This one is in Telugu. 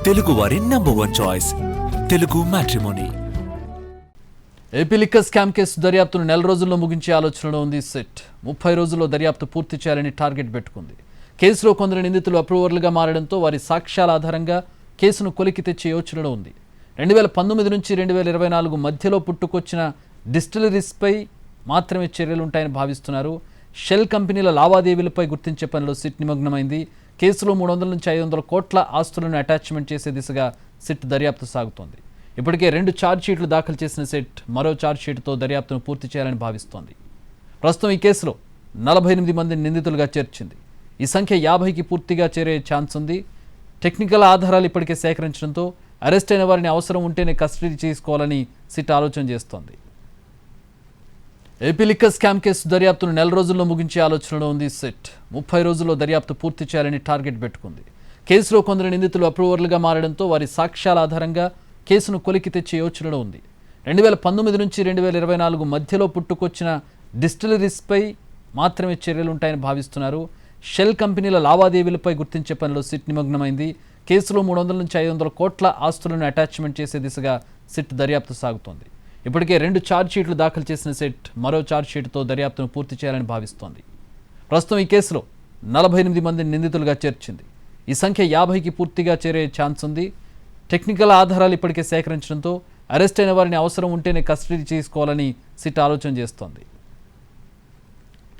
తెలుగు వారి number 1 choice Telugu matrimony. AP liquor scam case దర్యాప్తును నెల రోజుల్లో ముగించే ఆలోచనలో ఉంది సిట్. 30 రోజుల్లో దర్యాప్తు పూర్తి చేయాలని టార్గెట్ పెట్టుకుంది. కేసులో కొందరు నిందితులు అప్రూవర్లుగా మారడంతో వారి సాక్ష్యాల ఆధారంగా కేసును కొలికి తెచ్చే యోచనలో ఉంది. 2019 నుంచి 2024 మధ్యలో పుట్టుకొచ్చిన డిస్టిలరీస్పై మాత్రమే చర్యలుంటాయని భావిస్తున్నారు. షెల్ కంపెనీల లావాదేవీలపై గుర్తించే పనిలో సిట్ నిమగ్నమైంది. కేసులో 300 నుంచి 500 కోట్ల ఆస్తులను అటాచ్మెంట్ చేసే దిశగా సిట్ దర్యాప్తు సాగుతోంది. ఇప్పటికే 2 ఛార్జ్షీట్లు దాఖలు చేసిన సిట్ మరో ఛార్జ్షీట్తో దర్యాప్తును పూర్తి చేయాలని భావిస్తోంది. ప్రస్తుతం ఈ కేసులో 48 మందిని నిందితులుగా చేర్చింది. ఈ సంఖ్య 50కి పూర్తిగా చేరే ఛాన్స్ ఉంది. టెక్నికల్ ఆధారాలు ఇప్పటికే సేకరించడంతో అరెస్ట్ అయిన వారిని అవసరం ఉంటేనే కస్టడీ చేసుకోవాలని సిట్ ఆలోచన చేస్తోంది. ఏపీ లిక్కర్ స్కామ్ కేసు దర్యాప్తును నెల రోజుల్లో ముగించే ఆలోచనలో ఉంది సిట్. 30 రోజుల్లో దర్యాప్తు పూర్తి చేయాలని టార్గెట్ పెట్టుకుంది. కేసులో కొందరు నిందితులు అప్రూవర్లుగా మారడంతో వారి సాక్ష్యాల ఆధారంగా కేసును కొలికి తెచ్చే యోచనలో ఉంది. 2019 నుంచి 2024 మధ్యలో పుట్టుకొచ్చిన డిస్టిలరీస్పై మాత్రమే చర్యలుంటాయని భావిస్తున్నారు. షెల్ కంపెనీల లావాదేవీలపై గుర్తించే పనిలో సిట్ నిమగ్నమైంది. కేసులో 300 నుంచి 500 కోట్ల ఆస్తులను అటాచ్మెంట్ చేసే దిశగా సిట్ దర్యాప్తు సాగుతోంది. ఇప్పటికే 2 ఛార్జ్షీట్లు దాఖలు చేసిన సిట్ మరో ఛార్జ్షీట్తో దర్యాప్తును పూర్తి చేయాలని భావిస్తోంది. ప్రస్తుతం ఈ కేసులో 48 మందిని నిందితులుగా చేర్చింది. ఈ సంఖ్య 50కి పూర్తిగా చేరే ఛాన్స్ ఉంది. టెక్నికల్ ఆధారాలు ఇప్పటికే సేకరించడంతో అరెస్ట్ అయిన వారిని అవసరం ఉంటేనే కస్టడీ చేసుకోవాలని సిట్ ఆలోచన చేస్తోంది.